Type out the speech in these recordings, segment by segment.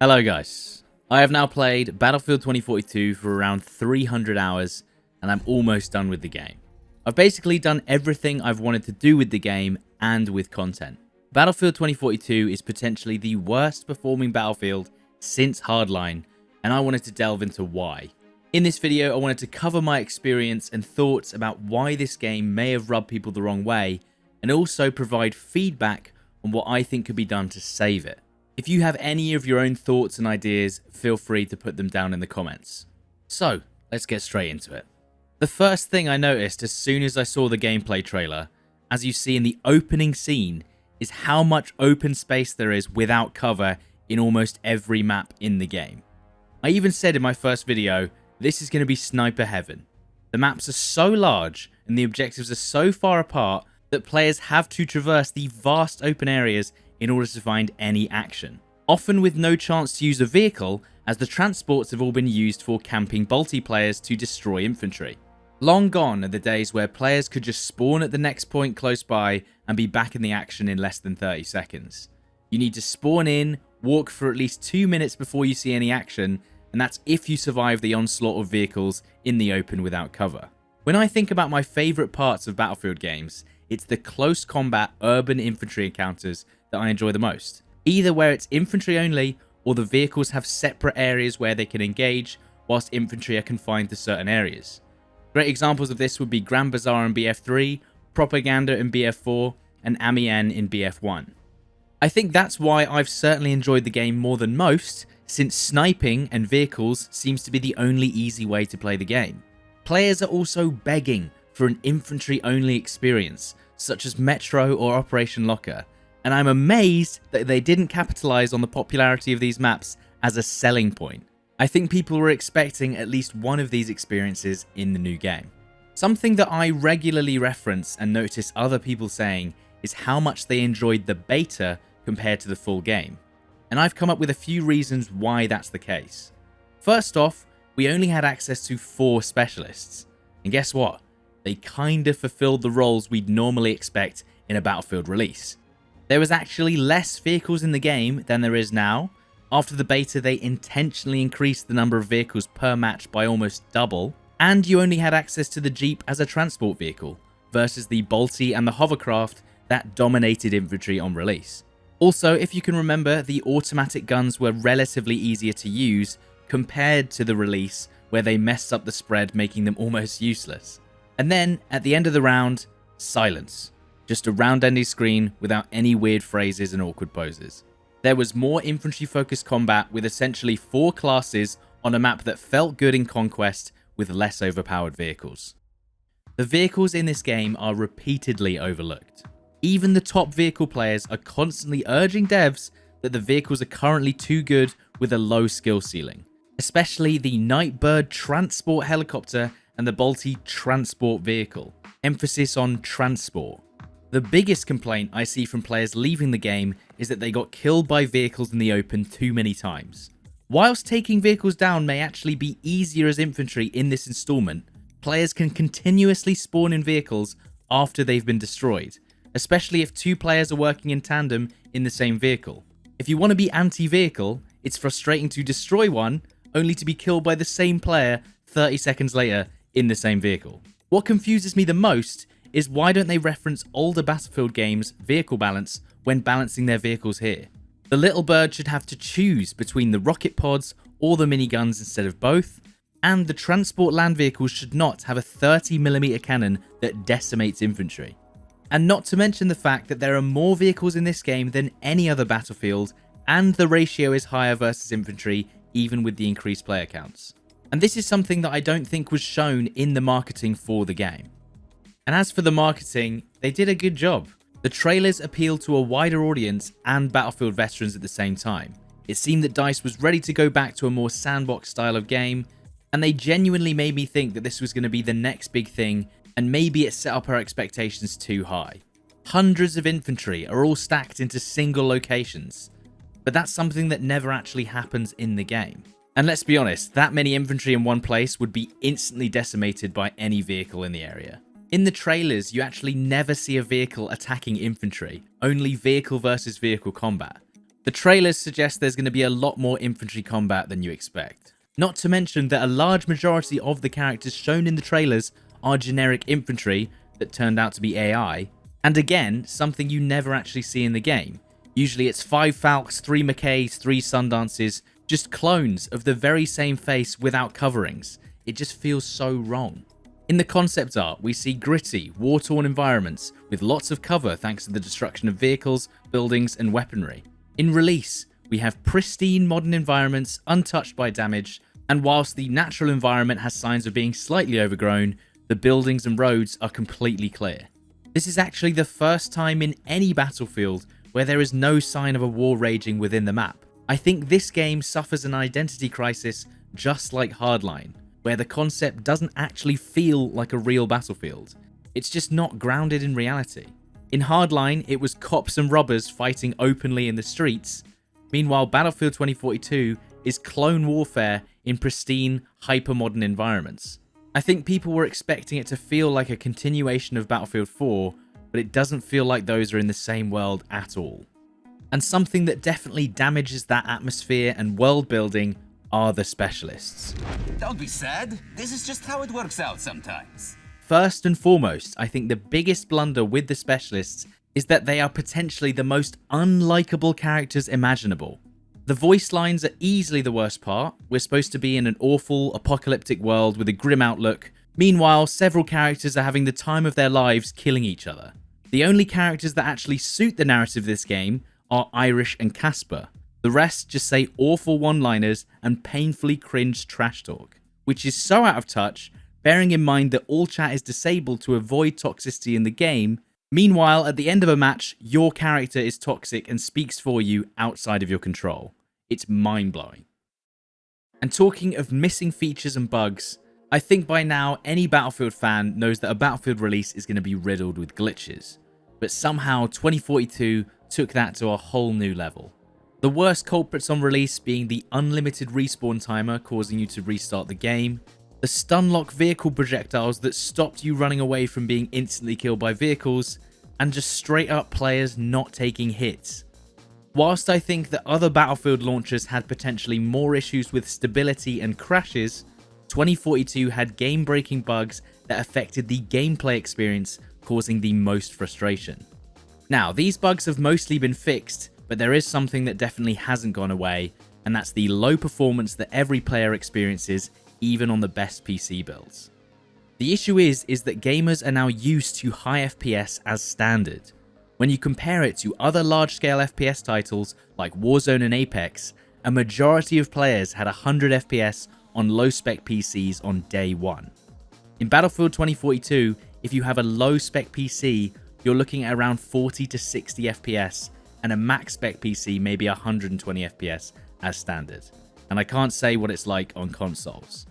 Hello guys, I have now played Battlefield 2042 for around 300 hours and I'm almost done with the game. I've basically done everything I've wanted to do with the game and with content. Battlefield 2042 is potentially the worst performing Battlefield since Hardline, and I wanted to delve into why. In this video I wanted to cover my experience and thoughts about why this game may have rubbed people the wrong way, and also provide feedback on what I think could be done to save it. If you have any of your own thoughts and ideas, feel free to put them down in the comments. So, let's get straight into it. The first thing I noticed as soon as I saw the gameplay trailer, as you see in the opening scene, is how much open space there is without cover in almost every map in the game. I even said in my first video, this is going to be sniper heaven. The maps are so large and the objectives are so far apart that players have to traverse the vast open areas in order to find any action, often with no chance to use a vehicle, as the transports have all been used for camping multiplayers to destroy infantry. Long gone are the days where players could just spawn at the next point close by and be back in the action in less than 30 seconds. You need to spawn in, walk for at least 2 minutes before you see any action, and that's if you survive the onslaught of vehicles in the open without cover. When I think about my favourite parts of Battlefield games, it's the close combat urban infantry encounters that I enjoy the most, either where it's infantry only or the vehicles have separate areas where they can engage whilst infantry are confined to certain areas. Great examples of this would be Grand Bazaar in BF3, Propaganda in BF4, and Amiens in BF1. I think that's why I've certainly enjoyed the game more than most, since sniping and vehicles seems to be the only easy way to play the game. Players are also begging for an infantry only experience, such as Metro or Operation Locker, and I'm amazed that they didn't capitalize on the popularity of these maps as a selling point. I think people were expecting at least one of these experiences in the new game. Something that I regularly reference and notice other people saying is how much they enjoyed the beta compared to the full game, and I've come up with a few reasons why that's the case. First off, we only had access to 4 specialists, and guess what? They kinda fulfilled the roles we'd normally expect in a Battlefield release. There was actually less vehicles in the game than there is now. After the beta, they intentionally increased the number of vehicles per match by almost double, and you only had access to the Jeep as a transport vehicle, versus the Bolty and the hovercraft that dominated infantry on release. Also, if you can remember, the automatic guns were relatively easier to use compared to the release, where they messed up the spread, making them almost useless. And then, at the end of the round, silence. Just a round-ending screen without any weird phrases and awkward poses. There was more infantry-focused combat with essentially 4 classes on a map that felt good in Conquest with less overpowered vehicles. The vehicles in this game are repeatedly overlooked. Even the top vehicle players are constantly urging devs that the vehicles are currently too good with a low skill ceiling, especially the Nightbird transport helicopter and the Bolty transport vehicle. Emphasis on transport. The biggest complaint I see from players leaving the game is that they got killed by vehicles in the open too many times. Whilst taking vehicles down may actually be easier as infantry in this installment, players can continuously spawn in vehicles after they've been destroyed, especially if 2 players are working in tandem in the same vehicle. If you want to be anti-vehicle, it's frustrating to destroy one only to be killed by the same player 30 seconds later in the same vehicle. What confuses me the most is why don't they reference older Battlefield games' vehicle balance when balancing their vehicles here? The little bird should have to choose between the rocket pods or the miniguns instead of both, and the transport land vehicles should not have a 30mm cannon that decimates infantry. And not to mention the fact that there are more vehicles in this game than any other Battlefield, and the ratio is higher versus infantry even with the increased player counts. And this is something that I don't think was shown in the marketing for the game. And as for the marketing, they did a good job. The trailers appealed to a wider audience and Battlefield veterans at the same time. It seemed that DICE was ready to go back to a more sandbox style of game, and they genuinely made me think that this was going to be the next big thing, and maybe it set up our expectations too high. Hundreds of infantry are all stacked into single locations, but that's something that never actually happens in the game. And let's be honest, that many infantry in one place would be instantly decimated by any vehicle in the area. In the trailers, you actually never see a vehicle attacking infantry, only vehicle versus vehicle combat, The trailers suggest there's going to be a lot more infantry combat than you expect. Not to mention that a large majority of the characters shown in the trailers are generic infantry that turned out to be AI, and again, something you never actually see in the game. Usually it's 5 Falcons, 3 Mackays, 3 Sundances, just clones of the very same face without coverings. It just feels so wrong. In the concept art, we see gritty, war-torn environments with lots of cover thanks to the destruction of vehicles, buildings, and weaponry. In release, we have pristine modern environments untouched by damage, and whilst the natural environment has signs of being slightly overgrown, the buildings and roads are completely clear. This is actually the first time in any Battlefield where there is no sign of a war raging within the map. I think this game suffers an identity crisis just like Hardline, where the concept doesn't actually feel like a real Battlefield. It's just not grounded in reality. In Hardline, it was cops and robbers fighting openly in the streets. Meanwhile, Battlefield 2042 is clone warfare in pristine, hyper-modern environments. I think people were expecting it to feel like a continuation of Battlefield 4, but it doesn't feel like those are in the same world at all. And something that definitely damages that atmosphere and world building are the specialists. Don't be sad. This is just how it works out sometimes. First and foremost, I think the biggest blunder with the specialists is that they are potentially the most unlikable characters imaginable. The voice lines are easily the worst part. We're supposed to be in an awful, apocalyptic world with a grim outlook. Meanwhile, several characters are having the time of their lives killing each other. The only characters that actually suit the narrative of this game are Irish and Casper. The rest just say awful one-liners and painfully cringe trash talk, which is so out of touch, bearing in mind that all chat is disabled to avoid toxicity in the game. Meanwhile, at the end of a match, your character is toxic and speaks for you outside of your control. It's mind-blowing. And talking of missing features and bugs, I think by now any Battlefield fan knows that a Battlefield release is going to be riddled with glitches. But somehow 2042 took that to a whole new level. The worst culprits on release being the unlimited respawn timer causing you to restart the game, the stun-lock vehicle projectiles that stopped you running away from being instantly killed by vehicles, and just straight up players not taking hits. Whilst I think that other Battlefield launchers had potentially more issues with stability and crashes, 2042 had game-breaking bugs that affected the gameplay experience, causing the most frustration. Now, these bugs have mostly been fixed, but there is something that definitely hasn't gone away, and that's the low performance that every player experiences, even on the best PC builds. The issue is that gamers are now used to high FPS as standard. When you compare it to other large-scale FPS titles like Warzone and Apex, a majority of players had 100 FPS on low-spec PCs on day one. In Battlefield 2042, if you have a low-spec PC, you're looking at around 40 to 60 FPS, and a max-spec PC maybe 120 FPS as standard. And I can't say what it's like on consoles.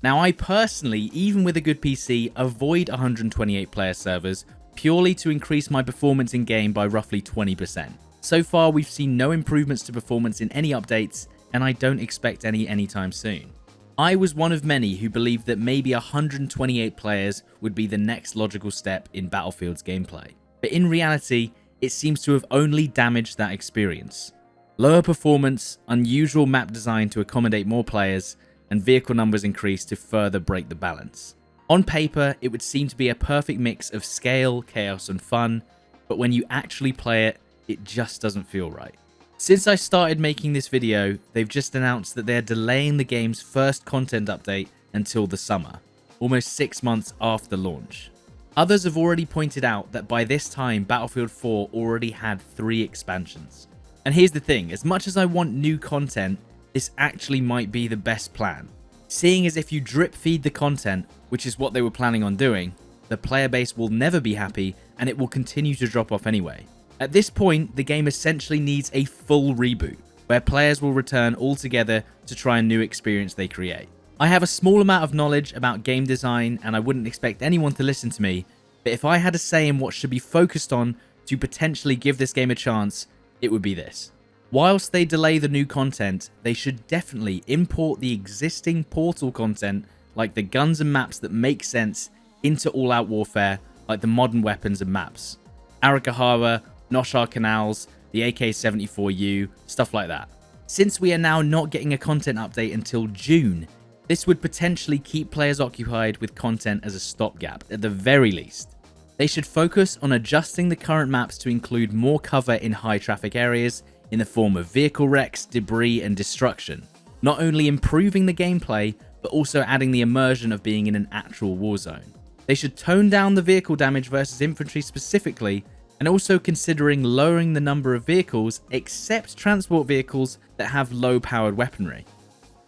Now, I personally, even with a good PC, avoid 128 player servers purely to increase my performance in game by roughly 20%. So far, we've seen no improvements to performance in any updates, and I don't expect any anytime soon. I was one of many who believed that maybe 128 players would be the next logical step in Battlefield's gameplay. But in reality, it seems to have only damaged that experience. Lower performance, unusual map design to accommodate more players, and vehicle numbers increased to further break the balance. On paper, it would seem to be a perfect mix of scale, chaos, and fun, but when you actually play it, it just doesn't feel right. Since I started making this video, they've just announced that they're delaying the game's first content update until the summer, almost 6 months after launch. Others have already pointed out that by this time, Battlefield 4 already had 3 expansions. And here's the thing, as much as I want new content, this actually might be the best plan. Seeing as if you drip feed the content, which is what they were planning on doing, the player base will never be happy and it will continue to drop off anyway. At this point, the game essentially needs a full reboot, where players will return all together to try a new experience they create. I have a small amount of knowledge about game design and I wouldn't expect anyone to listen to me, but if I had a say in what should be focused on to potentially give this game a chance, it would be this. Whilst they delay the new content, they should definitely import the existing Portal content like the guns and maps that make sense into all-out warfare, like the modern weapons and maps. Arakahara, Noshar Canals, the AK-74U, stuff like that. Since we are now not getting a content update until June, this would potentially keep players occupied with content as a stopgap, at the very least. They should focus on adjusting the current maps to include more cover in high traffic areas in the form of vehicle wrecks, debris, and destruction, not only improving the gameplay, but also adding the immersion of being in an actual war zone. They should tone down the vehicle damage versus infantry specifically, and also considering lowering the number of vehicles except transport vehicles that have low powered weaponry.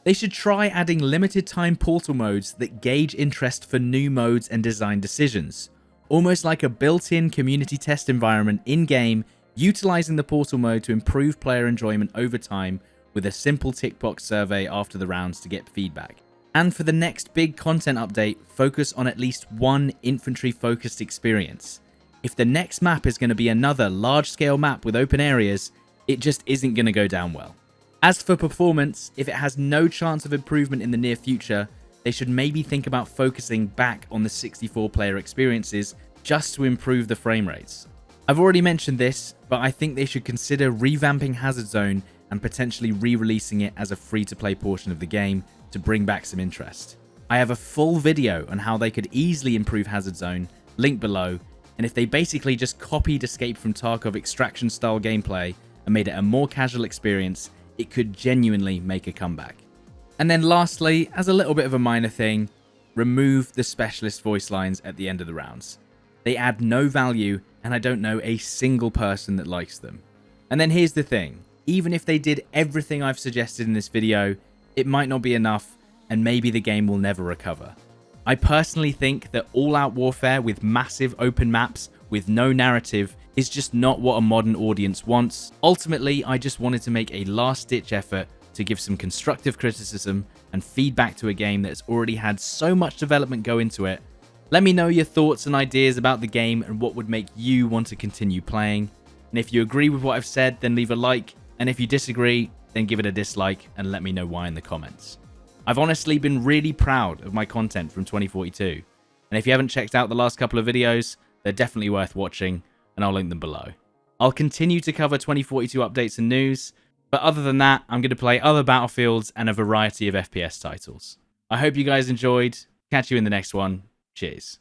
They should try adding limited time portal modes that gauge interest for new modes and design decisions, almost like a built-in community test environment in-game, utilizing the portal mode to improve player enjoyment over time with a simple tick box survey after the rounds to get feedback. And for the next big content update, focus on at least one infantry focused experience. If the next map is going to be another large scale map with open areas, it just isn't going to go down well. As for performance, if it has no chance of improvement in the near future, they should maybe think about focusing back on the 64 player experiences just to improve the frame rates. I've already mentioned this, but I think they should consider revamping Hazard Zone and potentially re-releasing it as a free-to-play portion of the game to bring back some interest. I have a full video on how they could easily improve Hazard Zone, link below, and if they basically just copied Escape from Tarkov extraction style gameplay and made it a more casual experience, it could genuinely make a comeback. And then lastly, as a little bit of a minor thing, remove the specialist voice lines at the end of the rounds. They add no value, and I don't know a single person that likes them. And then here's the thing, even if they did everything I've suggested in this video, it might not be enough, and maybe the game will never recover. I personally think that all-out warfare with massive open maps with no narrative is just not what a modern audience wants. Ultimately, I just wanted to make a last-ditch effort to give some constructive criticism and feedback to a game that's already had so much development go into it. Let me know your thoughts and ideas about the game and what would make you want to continue playing. And if you agree with what I've said, then leave a like, and if you disagree, then give it a dislike and let me know why in the comments. I've honestly been really proud of my content from 2042, and if you haven't checked out the last couple of videos, they're definitely worth watching, and I'll link them below. I'll continue to cover 2042 updates and news, but other than that, I'm going to play other Battlefields and a variety of FPS titles. I hope you guys enjoyed. Catch you in the next one. Cheers.